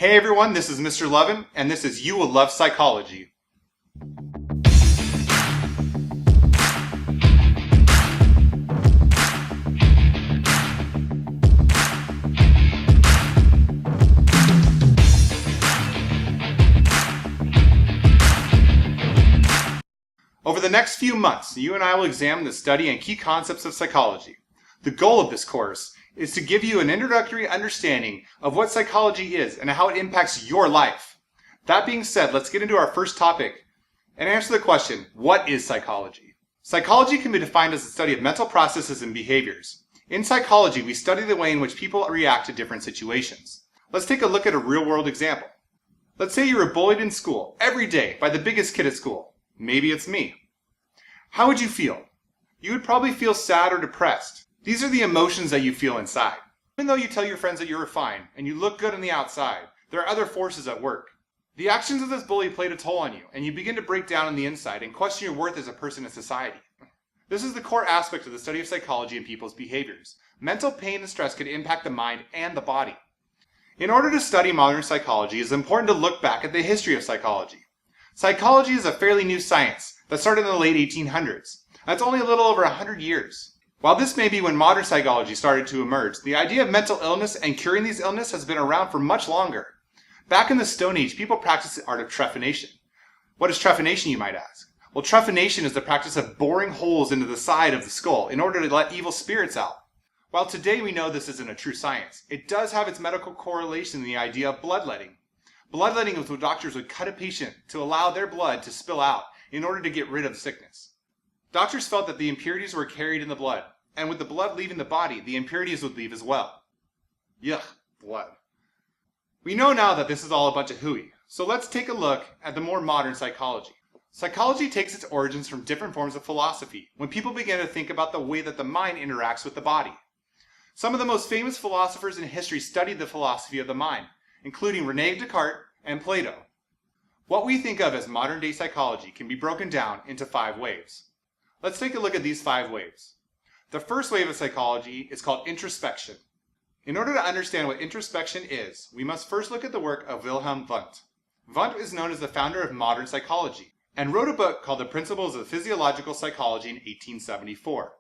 Hey everyone, this is Mr. Levin, and this is You Will Love Psychology. Over the next few months, you and I will examine the study and key concepts of psychology. The goal of this course is to give you an introductory understanding of what psychology is and how it impacts your life. That being said, let's get into our first topic and answer the question, what is psychology? Psychology can be defined as the study of mental processes and behaviors. In psychology, we study the way in which people react to different situations. Let's take a look at a real-world example. Let's say you were bullied in school every day by the biggest kid at school. Maybe it's me. How would you feel? You would probably feel sad or depressed. These are the emotions that you feel inside. Even though you tell your friends that you are fine and you look good on the outside, there are other forces at work. The actions of this bully played a toll on you, and you begin to break down on the inside and question your worth as a person in society. This is the core aspect of the study of psychology and people's behaviors. Mental pain and stress can impact the mind and the body. In order to study modern psychology, it is important to look back at the history of psychology. Psychology is a fairly new science that started in the late 1800s. That's only a little over 100 years. While this may be when modern psychology started to emerge, the idea of mental illness and curing these illnesses has been around for much longer. Back in the Stone Age, people practiced the art of trephination. What is trephination, you might ask? Well, trephination is the practice of boring holes into the side of the skull in order to let evil spirits out. While today we know this isn't a true science, it does have its medical correlation in the idea of bloodletting. Bloodletting is when doctors would cut a patient to allow their blood to spill out in order to get rid of the sickness. Doctors felt that the impurities were carried in the blood, and with the blood leaving the body, the impurities would leave as well. Yuck, blood. We know now that this is all a bunch of hooey, so let's take a look at the more modern psychology. Psychology takes its origins from different forms of philosophy, when people began to think about the way that the mind interacts with the body. Some of the most famous philosophers in history studied the philosophy of the mind, including René Descartes and Plato. What we think of as modern-day psychology can be broken down into 5 waves. Let's take a look at these 5 waves. The first wave of psychology is called introspection. In order to understand what introspection is, we must first look at the work of Wilhelm Wundt. Wundt is known as the founder of modern psychology and wrote a book called The Principles of Physiological Psychology in 1874.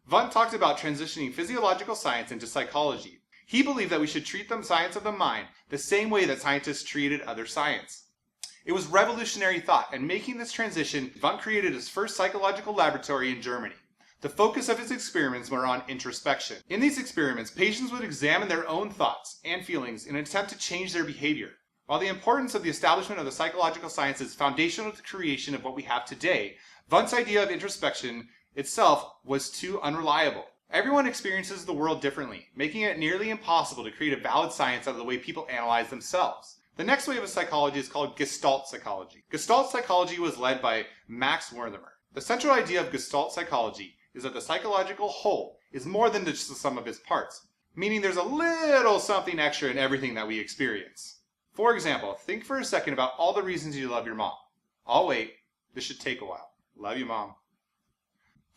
Wundt talked about transitioning physiological science into psychology. He believed that we should treat the science of the mind the same way that scientists treated other science. It was revolutionary thought, and making this transition, Wundt created his first psychological laboratory in Germany. The focus of his experiments were on introspection. In these experiments, patients would examine their own thoughts and feelings in an attempt to change their behavior. While the importance of the establishment of the psychological science is foundational to the creation of what we have today, Wundt's idea of introspection itself was too unreliable. Everyone experiences the world differently, making it nearly impossible to create a valid science out of the way people analyze themselves. The next wave of psychology is called Gestalt Psychology. Gestalt Psychology was led by Max Wertheimer. The central idea of Gestalt Psychology is that the psychological whole is more than just the sum of its parts, meaning there's a little something extra in everything that we experience. For example, think for a second about all the reasons you love your mom. I'll wait. This should take a while. Love you, Mom.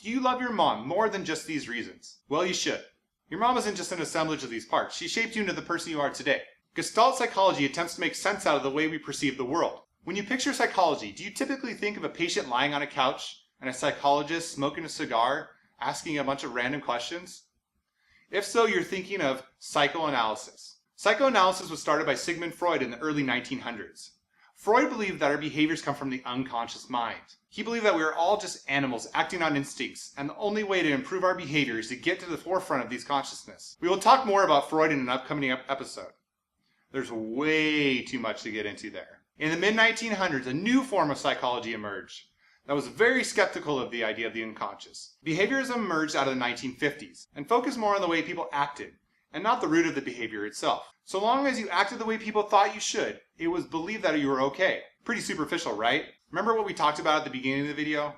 Do you love your mom more than just these reasons? Well, you should. Your mom isn't just an assemblage of these parts. She shaped you into the person you are today. Gestalt psychology attempts to make sense out of the way we perceive the world. When you picture psychology, do you typically think of a patient lying on a couch and a psychologist smoking a cigar, asking a bunch of random questions? If so, you're thinking of psychoanalysis. Psychoanalysis was started by Sigmund Freud in the early 1900s. Freud believed that our behaviors come from the unconscious mind. He believed that we are all just animals acting on instincts, and the only way to improve our behavior is to get to the forefront of these consciousness. We will talk more about Freud in an upcoming episode. There's way too much to get into there. In the mid-1900s, a new form of psychology emerged that was very skeptical of the idea of the unconscious. Behaviorism emerged out of the 1950s and focused more on the way people acted and not the root of the behavior itself. So long as you acted the way people thought you should, it was believed that you were okay. Pretty superficial, right? Remember what we talked about at the beginning of the video?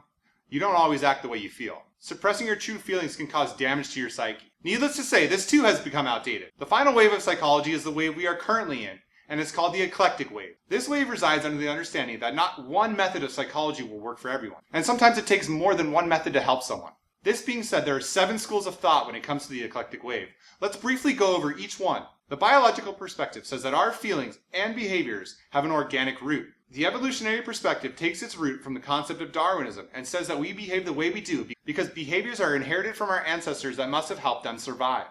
You don't always act the way you feel. Suppressing your true feelings can cause damage to your psyche. Needless to say, this too has become outdated. The final wave of psychology is the wave we are currently in, and it's called the Eclectic Wave. This wave resides under the understanding that not one method of psychology will work for everyone, and sometimes it takes more than one method to help someone. This being said, there are 7 schools of thought when it comes to the Eclectic Wave. Let's briefly go over each one. The The biological perspective says that our feelings and behaviors have an organic root. The evolutionary perspective takes its root from the concept of Darwinism and says that we behave the way we do because behaviors are inherited from our ancestors that must have helped them survive.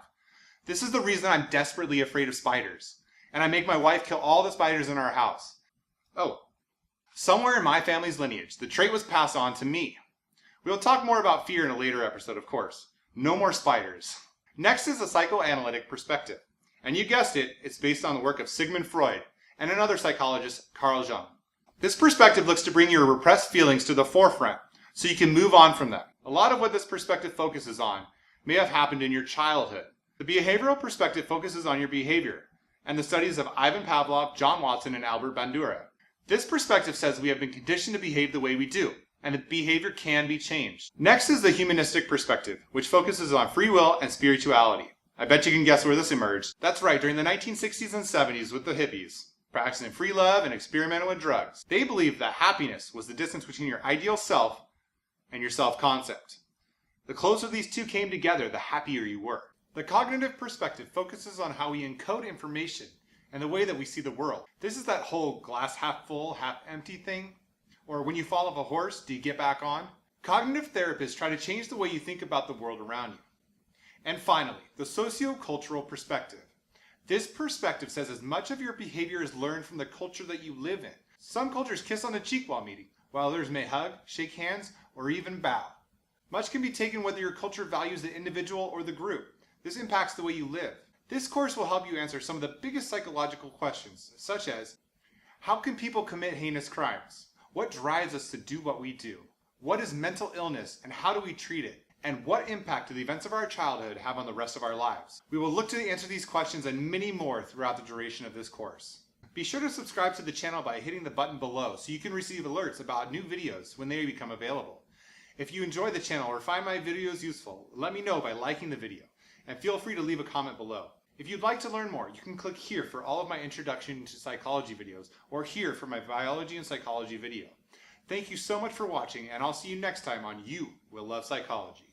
This is the reason I'm desperately afraid of spiders, and I make my wife kill all the spiders in our house. Oh, somewhere in my family's lineage, the trait was passed on to me. We'll talk more about fear in a later episode, of course. No more spiders. Next is the psychoanalytic perspective. And you guessed it, it's based on the work of Sigmund Freud and another psychologist, Carl Jung. This perspective looks to bring your repressed feelings to the forefront so you can move on from them. A lot of what this perspective focuses on may have happened in your childhood. The behavioral perspective focuses on your behavior and the studies of Ivan Pavlov, John Watson, and Albert Bandura. This perspective says we have been conditioned to behave the way we do, and that behavior can be changed. Next is the humanistic perspective, which focuses on free will and spirituality. I bet you can guess where this emerged. That's right, during the 1960s and 70s with the hippies, practicing free love and experimenting with drugs. They believed that happiness was the distance between your ideal self and your self-concept. The closer these two came together, the happier you were. The cognitive perspective focuses on how we encode information and the way that we see the world. This is that whole glass half full, half empty thing. Or when you fall off a horse, do you get back on? Cognitive therapists try to change the way you think about the world around you. And finally, the sociocultural perspective. This perspective says as much of your behavior is learned from the culture that you live in. Some cultures kiss on the cheek while meeting, while others may hug, shake hands, or even bow. Much can be taken whether your culture values the individual or the group. This impacts the way you live. This course will help you answer some of the biggest psychological questions, such as, how can people commit heinous crimes? What drives us to do what we do? What is mental illness and how do we treat it? And what impact do the events of our childhood have on the rest of our lives? We will look to answer these questions and many more throughout the duration of this course. Be sure to subscribe to the channel by hitting the button below so you can receive alerts about new videos when they become available. If you enjoy the channel or find my videos useful, let me know by liking the video, and feel free to leave a comment below. If you'd like to learn more, you can click here for all of my introduction to psychology videos, or here for my biology and psychology video. Thank you so much for watching, and I'll see you next time on You Will Love Psychology.